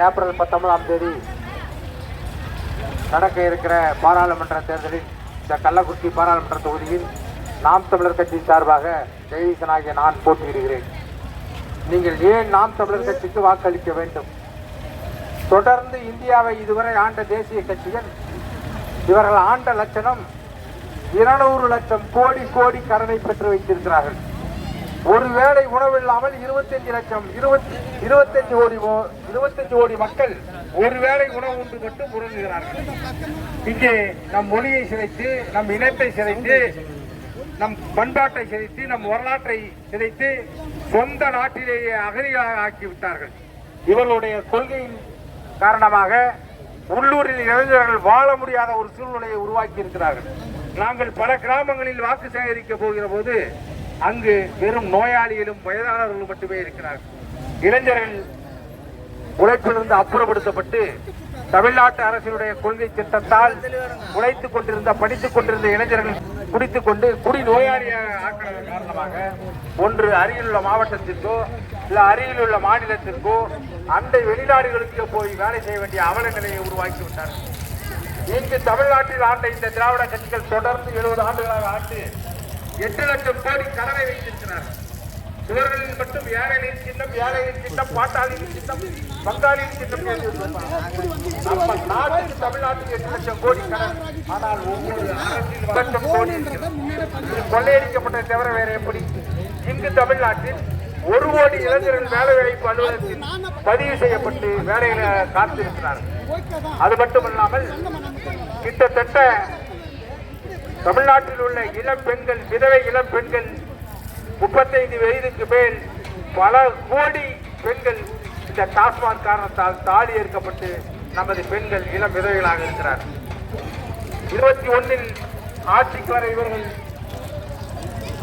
April 19ஆம் தேதி நடக்க இருக்கிற பாராளுமன்ற தேர்தலில் இந்த கள்ளக்குறிச்சி பாராளுமன்ற தொகுதியில் நாம் தமிழர் கட்சி சார்பாக ஜெயதீசனாகிய நான் போட்டியிடுகிறேன். நீங்கள் ஏன் நாம் தமிழர் கட்சிக்கு வாக்களிக்க வேண்டும்? தொடர்ந்து இந்தியாவை இதுவரை ஆண்ட தேசிய கட்சிகள் இவர்கள் ஆண்ட லட்சணம் 200 லட்சம் கோடி கோடி கடனை பெற்று வைத்திருக்கிறார்கள். ஒருவேளை உணவில்லாமல் 25 கோடி மக்கள் ஒருவேளை உணவு உண்டு மட்டும் உறங்குகிறார்கள். இங்கே நம் மொழியை சிதைத்து, நம் இனத்தை சிதைத்து, நம் பண்பாட்டை சிதைத்து, நம் வரலாற்றை சிதைத்து சொந்த நாட்டிலேயே அகதியாக ஆக்கிவிட்டார்கள். இவர்களுடைய கொள்கையின் காரணமாக உள்ளூரில் இளைஞர்கள் வாழ முடியாத ஒரு சூழ்நிலையை உருவாக்கி இருக்கிறார்கள். நாங்கள் பல கிராமங்களில் வாக்கு சேகரிக்க போகிற போது அங்கு வெறும் நோயாளிகளும் வயதானவர்களும் மட்டுமே இருக்கிறார்கள். இளைஞர்கள் உழைப்பிலிருந்து அப்புறப்படுத்தப்பட்டு தமிழ்நாட்டு அரசினுடைய கொள்கை திட்டத்தால் உழைத்துக் கொண்டிருந்த, படித்துக் கொண்டிருந்த இளைஞர்கள் குடித்துக் கொண்டு குடி நோயாளியாக ஆக்கினதன் காரணமாக ஒன்று அருகிலுள்ள மாவட்டத்திற்கோ இல்ல அருகிலுள்ள மாநிலத்திற்கோ அண்டை வெளிநாடுகளுக்கு போய் வேலை செய்ய வேண்டிய அவல நிலையை உருவாக்கி விட்டார்கள். இங்கு தமிழ்நாட்டில் ஆண்ட இந்த திராவிட கட்சிகள் தொடர்ந்து 70 ஆண்டுகளாக ஆண்டு 8 லட்சம் கோடி கடனை வைத்திருக்கிறார்கள். இவர்களில் மட்டும் ஏழைகளின் சின்னம், பாட்டாளியின் சின்னம், பங்காளியின் சின்னம். நம்ம நாட்டுக்கு தமிழ்நாட்டுக்கு 8 லட்சம் கோடி கடன். ஆனால் ஒவ்வொரு அரசில் 1 லட்சம் கோடி கொள்ளையடிக்கப்பட்ட தவிர வேற எப்படி? இங்கு தமிழ்நாட்டில் 1 கோடி இளைஞர்கள் வேலை வாய்ப்பு அலுவலகத்தில் பதிவு செய்யப்பட்டு வேலைகளை காத்திருக்கிறார்கள். அது மட்டுமல்லாமல் கிட்டத்தட்ட தமிழ்நாட்டில் உள்ள இளம் பெண்கள், விதவை இளம் பெண்கள் 35 வயதுக்கு மேல் பல கோடி பெண்கள் இந்த டாஸ்மாக் காரணத்தால் தாலி ஏற்கப்பட்டு நமது பெண்கள் இளம் விதவைகளாக இருக்கிறார்கள். 21இல் ஆட்சிக்கு வர இவர்கள்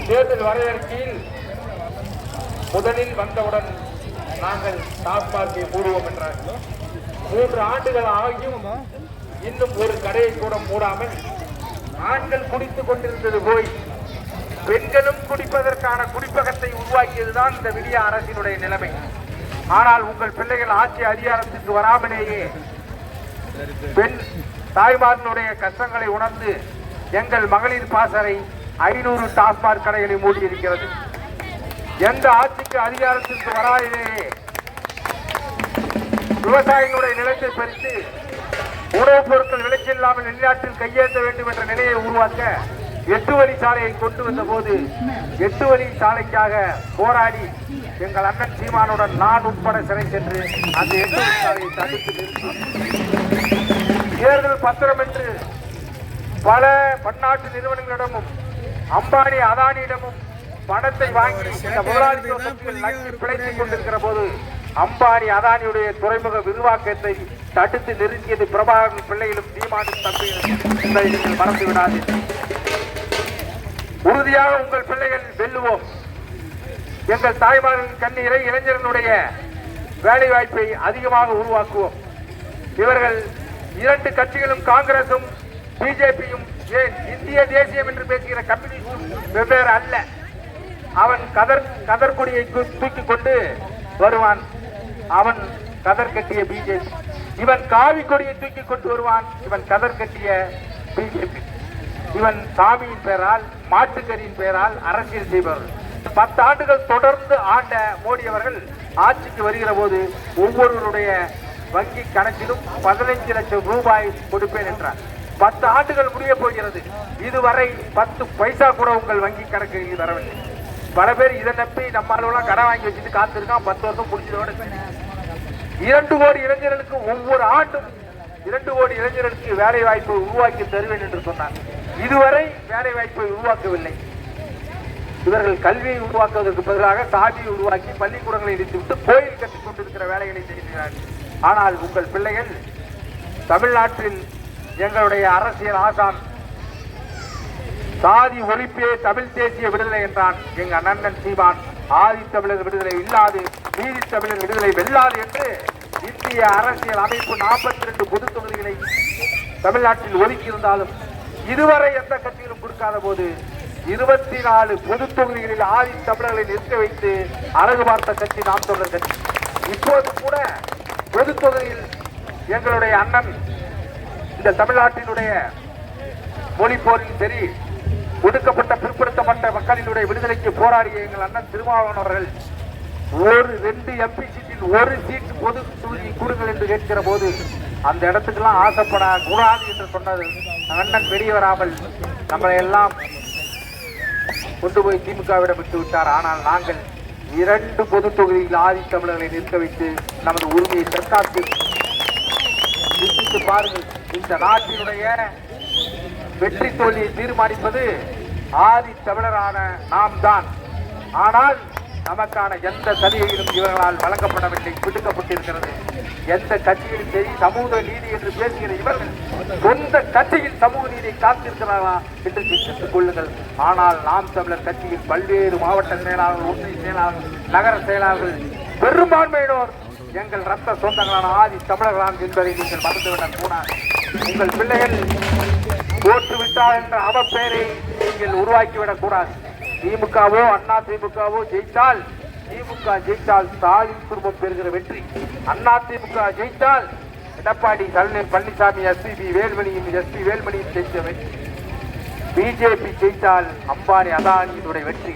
தேர்தல் வரையறையில் முதலில் வந்தவுடன் நாங்கள் டாஸ்மாகை மூடுவோம் என்றார்கள். 3 ஆண்டுகள் ஆகியும் இன்னும் ஒரு கடையை கூட மூடாமல் ஆண்கள் குடித்துக் கொண்டிருந்தது போய் பெண்களும் குடிப்பதற்கான குடிப்பகத்தை உருவாக்கியதுதான் இந்த விடிய அரசினுடைய நிலைமை. ஆனால் உங்கள் பிள்ளைகள் ஆட்சி அதிகாரத்திற்கு வராமலேயே பெண் தாய்மார்களுடைய கஷ்டங்களை உணர்ந்து எங்கள் மகளிர் பாசறை 500 டாஸ்மாக் கடைகளை மூடியிருக்கிறது. எந்த ஆட்சிக்கு அதிகாரத்திற்கு வராமலேயே விவசாயிகளுடைய நிலத்தை பறித்து உணவுப் பொருட்கள் விலைக்கு இல்லாமல் வெளிநாட்டில் கையேற்ற வேண்டும் என்ற நிலையை உருவாக்க 8 வழி சாலையை கொண்டு வந்த போது 8 வழி சாலைக்காக போராடி எங்கள் அண்ணன் சீமானுடன் நான் உட்பட சிறை சென்று அந்த 8 வழி சாலையை தடுத்து நிறுத்தி தேர்தல் பத்திரம் என்று பல பன்னாட்டு நிறுவனங்களிடமும் அம்பானி அதானியிடமும் பணத்தை வாங்கி இந்த முதலாளித்துவத்தில் பிழைத்துக் கொண்டிருக்கிற போது அம்பானி அதானியுடைய துறைமுக விரிவாக்கத்தை தடுத்து நிறுத்தியது பிரபாகரன் பிள்ளைகளும் சீமானும் தம்பிகளும் என்பதை நீங்கள் மறந்து விடாதீர்கள். உறுதியாக உங்கள் பிள்ளைகள் வெல்லுவோம். எங்கள் தாய்மார்களின் கண்ணீரை, இளைஞர்களுடைய வேலை வாய்ப்பை அதிகமாக உருவாக்குவோம். இவர்கள் 2 கட்சிகளும் காங்கிரசும் பிஜேபியும் ஏன் இந்திய தேசியம் என்று பேசுகிற கம்யூனிஸ்டும் வெவ்வேறு அல்ல. அவன் கதர் கொடியை தூக்கி கொண்டு வருவான், அவன் கதர் கட்டிய பிஜேபி. இவன் காவி கொடியை தூக்கி கொண்டு வருவான், இவன் கதர் கட்டிய பிஜேபி. இவன் சாமியின் பெயரால், மாட்டுக்கரியின் பெயரால் அரசியல் செய்பவர்கள். 10 ஆண்டுகள் தொடர்ந்து ஆண்ட மோடி அவர்கள் ஆட்சிக்கு வருகிற போது ஒவ்வொருவருடைய வங்கி கணக்கிலும் 15 லட்சம் ரூபாய் கொடுப்பேன் என்றார். 10 ஆண்டுகள் முடிய போகிறது, இதுவரை 10 பைசா கூட உங்கள் வங்கி கணக்கில் வரவில்லை. பல பேர் இதை நம்பி நம்மளால கடன் வாங்கி வச்சுட்டு காத்திருக்கான். 10 வருஷம் முடிச்சதோட 2 கோடி இளைஞர்களுக்கு ஒவ்வொரு ஆண்டும் 2 கோடி இளைஞர்களுக்கு வேலை வாய்ப்பை உருவாக்கி தருவேன் என்று சொன்னார். இதுவரை வேலை வாய்ப்பை உருவாக்கவில்லை. இவர்கள் கல்வியை உருவாக்குவதற்கு பதிலாக சாதியை உருவாக்கி பள்ளிக்கூடங்களை இடித்துவிட்டு கோயில் கட்டிக் கொண்டிருக்கிற வேலைகளை செய்கிறார்கள். ஆனால் உங்கள் பிள்ளைகள் தமிழ்நாட்டில் எங்களுடைய அரசியல் ஆசான் சாதி ஒழிப்பே தமிழ் தேசிய விடுதலை என்றான் எங்க அண்ணன் சீமான். ஆதி தமிழர் விடுதலை இல்லாது நீதி தமிழர் விடுதலை வெல்லாது என்று இந்திய அரசியல் அமைப்பு 42 பொது தொகுதிகளை தமிழ்நாட்டில் ஒதுக்கி இருந்தாலும் இதுவரை எந்த கட்சியிலும் கொடுக்காத போது 24 பொது தொகுதிகளில் ஆதி தமிழர்களை நிற்க வைத்து அழகு பார்த்த கட்சி நாம் தமிழர் கட்சி. இப்போது கூட பொது தொகுதியில் எங்களுடைய அண்ணன் இந்த தமிழ்நாட்டினுடைய மொழி போரில் சரி, ஒடுக்கப்பட்ட பிற்படுத்தப்பட்ட மக்களினுடைய விடுதலைக்கு போராடிய எங்கள் அண்ணன் திருமாவளவன் அவர்கள் ஒரு 2 MP சீட்டில் ஒரு சீட் பொது தொகுதி கூடுங்கள் என்று கேட்கிற போது அந்த இடத்துக்கெல்லாம் ஆசைப்படக்கூடாது என்று சொன்னது அண்ணன் வெளியே வராமல் நம்மளை எல்லாம் கொண்டு போய் திமுகவிடம் விட்டு விட்டார். ஆனால் நாங்கள் 2 பொது தொகுதியில் ஆதித்தமிழர்களை நிற்க வைத்து நமது உரிமையை தற்காத்து சிந்தித்து பாருங்கள். இந்த நாட்டினுடைய வெற்றி தோல்வியை தீர்மானிப்பது ஆதித்தமிழரான நாம் தான். ஆனால் நமக்கான எந்த சலுகையிலும் இவர்களால் வழங்கப்படவில்லை, விடுக்கப்பட்டிருக்கிறது. எந்த கட்சியிலும் சரி சமூக நீதி என்று பேசுகிற இவர்கள் சொந்த கட்சியில் சமூக நீதியை காத்திருக்கிறார்களா என்று சிந்தித்துக் கொள்ளுங்கள். ஆனால் நாம் தமிழர் கட்சியில் பல்வேறு மாவட்ட செயலாளர்கள், ஒன்றிய செயலாளர்கள், நகர செயலாளர்கள் பெரும்பான்மையினோர் எங்கள் ரத்த சொந்தங்களான ஆதி தமிழர்களான் என்பதை நீங்கள் மறந்துவிடக் கூடாது. உங்கள் பிள்ளைகள் தோற்றுவிட்டார் என்ற அவப்பெயரை நீங்கள் உருவாக்கிவிடக் கூடாது. திமுகவோ அண்ணா திமுகவோ ஜெயித்தால், திமுக ஜெயித்தால் ஸ்டாலின் குடும்பம் பெறுகிற வெற்றி. அண்ணா திமுக ஜெயித்தால் எடப்பாடி பழனிசாமி எஸ்பி வேல்மணியும் ஜெயித்த வெற்றி. பிஜேபி ஜெயித்தால் அம்பானி அதானியினுடைய வெற்றி.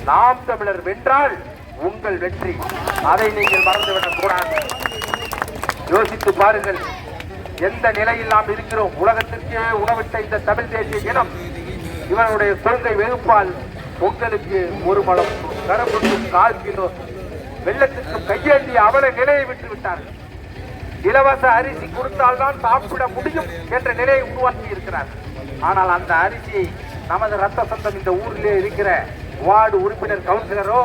நாம் தமிழர் வென்றால் உங்கள் வெற்றி. அதை நீங்கள் மறந்துவிடக் கூடாது. யோசித்து பாருங்கள், எந்த நிலையில் நாம் இருக்கிறோம். உலகத்திற்கே உணவிட்ட இந்த தமிழ் தேசிய இனம் இவனுடைய கொள்கை வெறுப்பால் பொங்கலுக்கு ஒரு மலம், கரும்புக்கும் 4 கிலோ, வெள்ளத்திற்கும் கையேந்திய அவல நிலையை விட்டு விட்டார்கள். இலவச அரிசி கொடுத்தால்தான் சாப்பிட முடியும் என்ற நிலையை உருவாக்கி இருக்கிறார். ஆனால் அந்த அரிசியை நமது ரத்த சொந்தம் இந்த ஊரிலே இருக்கிற வார்டு உறுப்பினர் கவுன்சிலரோ,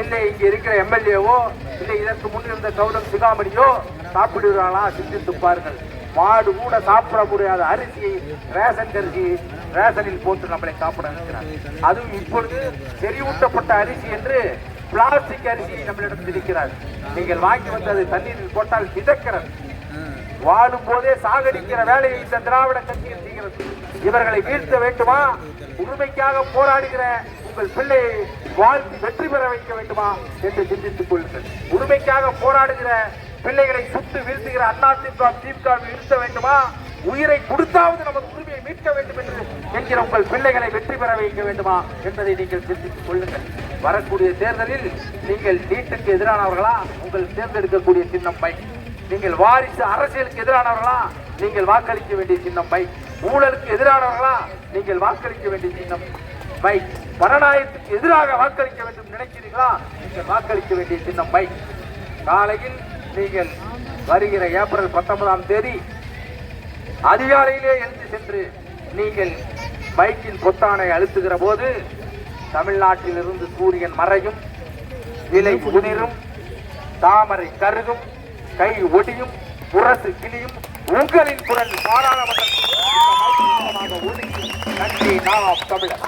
இல்லை இங்க இருக்கிற எம்எல்ஏவோ, இல்லை இதற்கு முன்னிருந்த கௌதம் சிகாமணியோ சாப்பிடுகிறார்களா? சிந்தித்து பாருங்கள். மாடு கூட சாப்பிட முடியாத அரிசியை ரேஷனில் போட்டு நம்மளை சாப்பிட இருக்கிறார். அதுவும் இப்பொழுது செறிவூட்டப்பட்ட அரிசி என்று பிளாஸ்டிக் அரிசியை நம்மளிடம் இருக்கிறார். நீங்கள் வாங்கி வந்து அது தண்ணீரில் போட்டால் மிதக்கிறது. வாழும் போதே சாகடிக்கிற வேலையை இந்த திராவிட கட்சியில் செய்கிறது. இவர்களை வீழ்த்த வேண்டுமா? உரிமைக்காக போராடுகிற உங்கள் பிள்ளையை வாழ்த்து வெற்றி பெற வைக்க வேண்டுமா என்று சிந்தித்துக் கொள்ளுங்கள். உரிமைக்காக போராடுகிற பிள்ளைகளை சுட்டு வீழ்த்துகிற அண்ணா திமுக வீழ்த்த வேண்டுமா? உயிரை கொடுத்தாவது நமது உரிமையை மீட்க வேண்டும் என்று என்கிற உங்கள் பிள்ளைகளை வெற்றி பெற வைக்க வேண்டுமா என்பதை நீங்கள் சிந்தித்துக் கொள்ளுங்கள். வரக்கூடிய தேர்தலில் நீங்கள் நீட்டுக்கு எதிரானவர்களா? உங்கள் தேர்ந்தெடுக்கக்கூடிய சின்னம் பைக். நீங்கள் வாரிசு அரசியலுக்கு எதிரானவர்களா? நீங்கள் வாக்களிக்க வேண்டிய சின்னம் பைக். ஊழலுக்கு எதிரானவர்களா? நீங்கள் வாக்களிக்க வேண்டிய சின்னம் பைக். பணநாயத்துக்கு எதிராக வாக்களிக்க வேண்டும் நினைக்கிறீர்களா? நீங்கள் வாக்களிக்க வேண்டிய சின்னம் பைக். காலையில் நீங்கள் வருகிற ஏப்ரல் 19ஆம் தேதி அதிகாலையிலே எழுந்து சென்று நீங்கள் பைக்கின் பொத்தானை அழுத்துகிற போது தமிழ்நாட்டிலிருந்து சூரியன் மறையும், இலை உதிரும், தாமரை கருகும், கை ஒடியும், முரசு கிளியும், உங்களின் குரல் பாராளுமன்றத்தில் ஒதுக்கி. நன்றி. நாம் தமிழர்.